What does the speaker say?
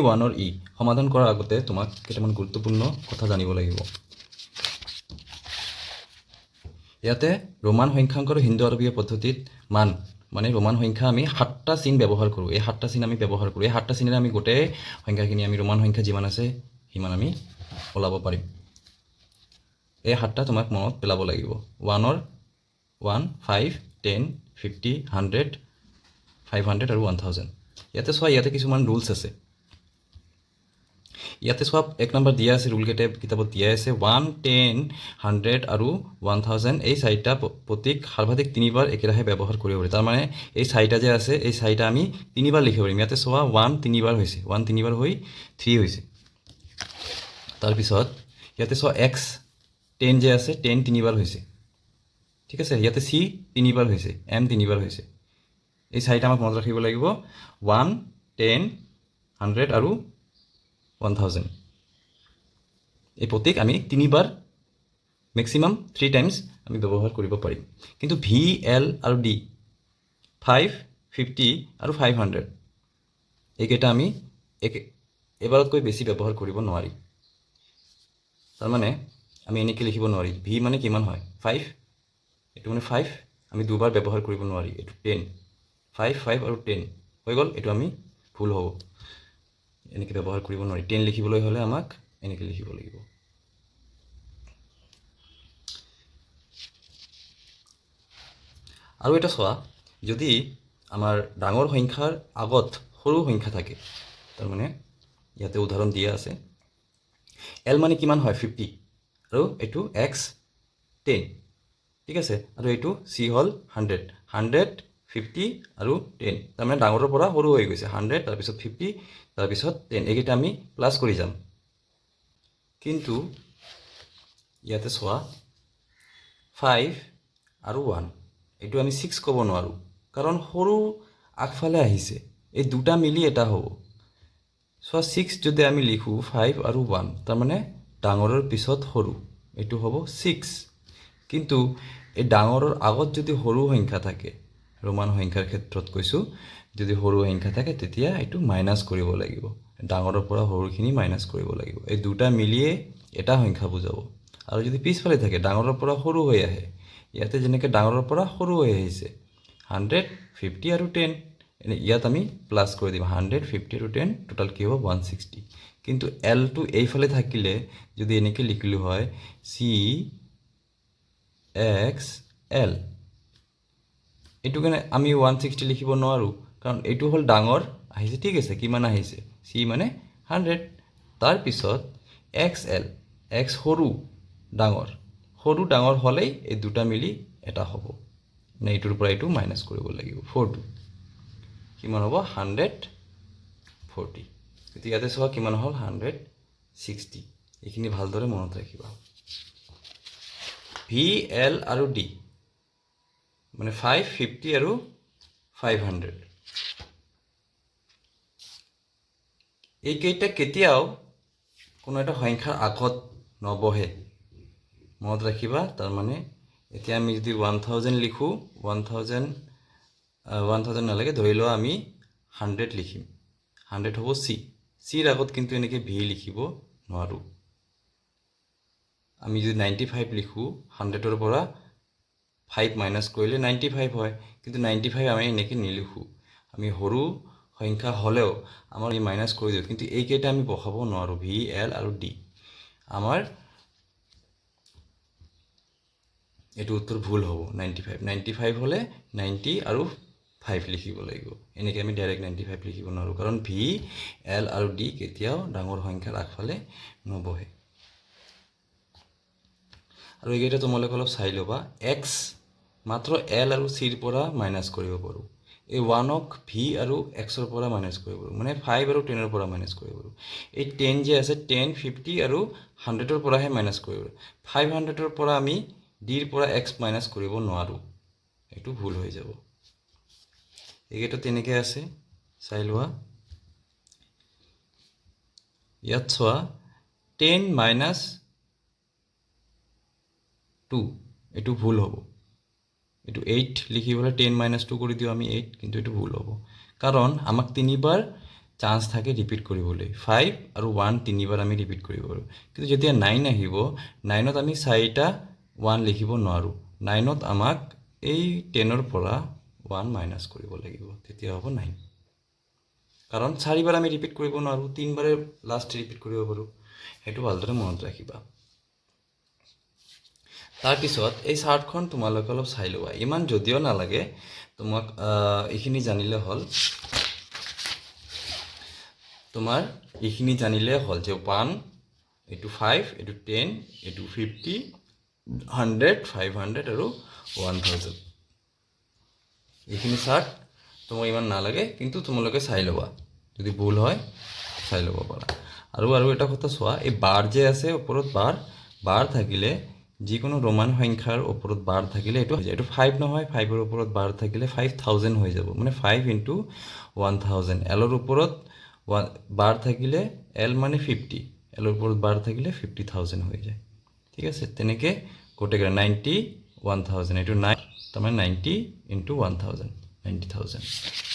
ওৱানৰ ই সমাধান কৰাৰ আগতে তোমাক কেইটামান গুৰুত্বপূৰ্ণ কথা জানিব লাগিব ইয়াতে ৰোমান সংখ্যাংক আৰু হিন্দু আৰবীয় পদ্ধতিত মান মানে ৰোমান সংখ্যা আমি 7টা চিন ব্যৱহাৰ কৰোঁ এই 7টা চিন আমি ব্যৱহাৰ কৰোঁ এই 7টা চিনেৰে আমি গোটেই সংখ্যাখিনি আমি ৰোমান সংখ্যা যিমান আছে সিমান আমি ওলাব পাৰিম এই 7টা তোমাক মনত পেলাব লাগিব 1 5 10 50 100 500 আৰু 1000 ইয়াতে চোৱা ইয়াতে কিছুমান ৰুলছ আছে ইয়াতে সব এক নম্বৰ দিয়া আছে ৰুল কেইটা কিতাপত দিয়া আছে 1 10 100 আৰু 1000 এই চাৰিটা প্ৰতীক সৰ্বাধিক তিনিবাৰ একেৰাহে ব্যৱহাৰ কৰিব পাৰি তাৰ মানে এই চাৰিটা যে আছে এই চাৰিটা আমি তিনিবাৰ লিখিব পাৰিম ইয়াতে চোৱা 1 তিনিবাৰ হৈছে 1 তিনিবাৰ হৈ 3 হৈছে তাৰ পিছত ইয়াতে চোৱা x 10 যে আছে 10 তিনিবাৰ হৈছে ঠিক আছে ইয়াতে c তিনিবাৰ হৈছে m তিনিবাৰ হৈছে এই চাৰিটা আমাক মনত ৰাখিব লাগিব 1 10 100 আৰু 1000 এই প্ৰতীক আমি তিনিবাৰ ম্যাক্সিমাম 3 টাইমছ আমি ব্যৱহাৰ কৰিব পাৰিম কিন্তু v l আৰু d 5 50 আৰু 500 এইকেইটা আমি এবাৰতকৈ বেছি ব্যৱহাৰ কৰিব নোৱাৰি তাৰ মানে আমি এনেকৈ লিখিব নোৱাৰি v মানে কিমান হয় 5 এটো মানে 5 আমি দুবাৰ ব্যৱহাৰ কৰিব নোৱাৰি এটো 10 5 5 আৰু 10 হৈ গল এটো আমি ভুল হ'ব এনেকৈ ব্যৱহাৰ কৰিব নোৱাৰি 10 লিখিবলৈ হলে আমাক এনেকৈ লিখিব লাগিব আৰু এটা চোৱা যদি আমাৰ ডাঙৰ সংখ্যাৰ আগত সৰু সংখ্যা থাকে তাৰ মানে ইয়াতে উদাহৰণ দিয়া আছে l মানে কিমান হয় 50 আৰু এটো x 10 ঠিক আছে আৰু এটো c হল 100 100 50 আৰু 10 তাৰ মানে ডাঙৰৰ পৰা সৰু হৈ গৈছে 100 তাৰ পিছত 50 তাৰ পিছত 10 এইকেইটা আমি প্লাস কৰি যাম কিন্তু ইয়াতে চোৱা 5 আৰু 1 এটো আমি 6 ক'ব নোৱাৰো কাৰণ সৰু আগফালে আহিছে এই দুটা মিলি এটা হ'ব সো 6 যদি আমি লিখো 5 আৰু 1 তাৰ মানে ডাঙৰৰ পিছত সৰু এটো হ'ব 6 কিন্তু এই ডাঙৰৰ আগত যদি সৰু সংখ্যা থাকে ৰোমান সংখ্যাৰ ক্ষেত্ৰত কৈছো যদি সৰু সংখ্যা থাকে তেতিয়া এটো মাইনাস কৰিব লাগিব ডাঙৰৰ পৰা সৰুখিনি মাইনাস কৰিব লাগিব এই দুটা মিলিয়ে এটা সংখ্যা বুজাব আৰু যদি পিছফালে থাকে ডাঙৰৰ পৰা সৰু হৈ আহে ইয়াতে যেনেকৈ ডাঙৰৰ পৰা সৰু হৈ আহিছে 100 50 আৰু 10 এনে ইয়াত আমি প্লাস কৰি দিম 100 50 আৰু 10 টোটাল কি হ'ব 160 কিন্তু l টো এইফালে থাকিলে যদি এনেকৈ লিখিলো হয় c x l এটো কেনে আমি 160 লিখিব নোৱাৰো কাৰণ এটো হল ডাঙৰ আহিছে ঠিক আছে কিমান আহিছে c মানে 100 তাৰ পিছত xl x সৰু ডাঙৰ হলেই এই দুটা মিলি এটা হ'ব না এটোৰ পৰা এটো মাইনাস কৰিব লাগিব 42 কিমান হ'ব 140 তেতিয়া ইয়াতে চোৱা কিমান হল 160 এইখিনি ভালদৰে মনত ৰাখিবা v l আৰু d মানে 550 আৰু 500 এই কেইটা কেতিয়াও কোনো এটা সংখ্যাৰ আগত নবহে মনত ৰাখিবা তাৰ মানে এতিয়া আমি যদি 1000 লিখো 1000 নালাগে ধৰি লও আমি 100 লিখিম 100 হ'ব c ৰ আগত কিন্তু এনেকৈ v লিখিব নোৱাৰো আমি যদি 95 লিখো 100 ৰ পৰা 5 মাইনাস কৰিলে 95 হয় কিন্তু 95 আমি এনেকৈ নিলিখো আমি সৰু সংখ্যা হলেও আমাৰ এই মাইনাস কৰি দিও কিন্তু এই কেইটা আমি বহাব নোৱাৰো v l আৰু d আমাৰ এটো উত্তৰ ভুল হ'ব 95 হলে 90 আৰু 5 লিখিব লাগিব এনেকৈ আমি ডাইৰেক্ট 95 লিখিব নোৱাৰো কাৰণ v l আৰু d কেতিয়াও ডাঙৰ সংখ্যাৰ আগফালে নবহে আৰু এইকেইটা তোমালোকে অলপ চাই লবা x মাত্ৰ l আৰু c ৰ পৰা মাইনাস কৰিব পাৰো এই 1 ক v আৰু x ৰ পৰা মাইনাস কৰিব পাৰো মানে 5 আৰু 10 ৰ পৰা মাইনাস কৰিব পাৰো এই 10 যে আছে 10 50 আৰু 100 ৰ পৰাহে মাইনাস কৰিব পাৰো 500 ৰ পৰা আমি d ৰ পৰা x মাইনাস কৰিব নোৱাৰো এটো ভুল হৈ যাব এইকেইটা তেনেকৈ আছে চাই লোৱা ইয়াত চোৱা 10 মাইনাস 2 এটো ভুল হ'ব এটো 8 লিখিবলৈ 10 - 2 কৰি দিও আমি 8 কিন্তু এটো ভুল হ'ব কাৰণ আমাক তিনিবাৰ চান্স থাকে ৰিপিট কৰিবলৈ 5 আৰু 1 তিনিবাৰ আমি ৰিপিট কৰিব পাৰোঁ কিন্তু যেতিয়া 9 আহিব 9ত আমি 4টা 1 লিখিব নোৱাৰোঁ 9ত আমাক এই 10ৰ পৰা 1 মাইনাছ কৰিব লাগিব তেতিয়া হ'ব 9 কাৰণ 4বাৰ আমি ৰিপিট কৰিব নোৱাৰোঁ 3বাৰে লাষ্ট ৰিপিট কৰিব পাৰোঁ সেইটো ভালদৰে মনত ৰাখিবা তাৰপিছত এই চাৰ্টখন তোমালোকে অলপ চাই লোৱা ইমান যদিও নালাগে তোমাক এইখিনি জানিলে হ'ল তোমাৰ এইখিনি জানিলে হ'ল যে 1 এইটো 5 এইটো 10 এইটো 50 100 500 আৰু 1000 এইখিনি চাৰ্ট তোমাক ইমান নালাগে কিন্তু তোমালোকে চাই ল'বা যদি ভুল হয় চাই ল'ব পাৰা আৰু এটা কথা চোৱা এই বাৰ যে আছে ওপৰত বাৰ থাকিলে যিকোনো ৰোমান সংখ্যাৰ ওপৰত বাৰ থাকিলে এইটো 5 নহয় 5ৰ ওপৰত বাৰ থাকিলে 5000 হৈ যাব মানে 5 ইনটু 1000 এলৰ ওপৰত বাৰ থাকিলে এল মানে 50 এলৰ ওপৰত বাৰ থাকিলে 50000 হৈ যায় ঠিক আছে তেনেকৈ গোটেইকেইটা 90 1000 এইটো 9 তাৰমানে 90 ইনটু 1000 90000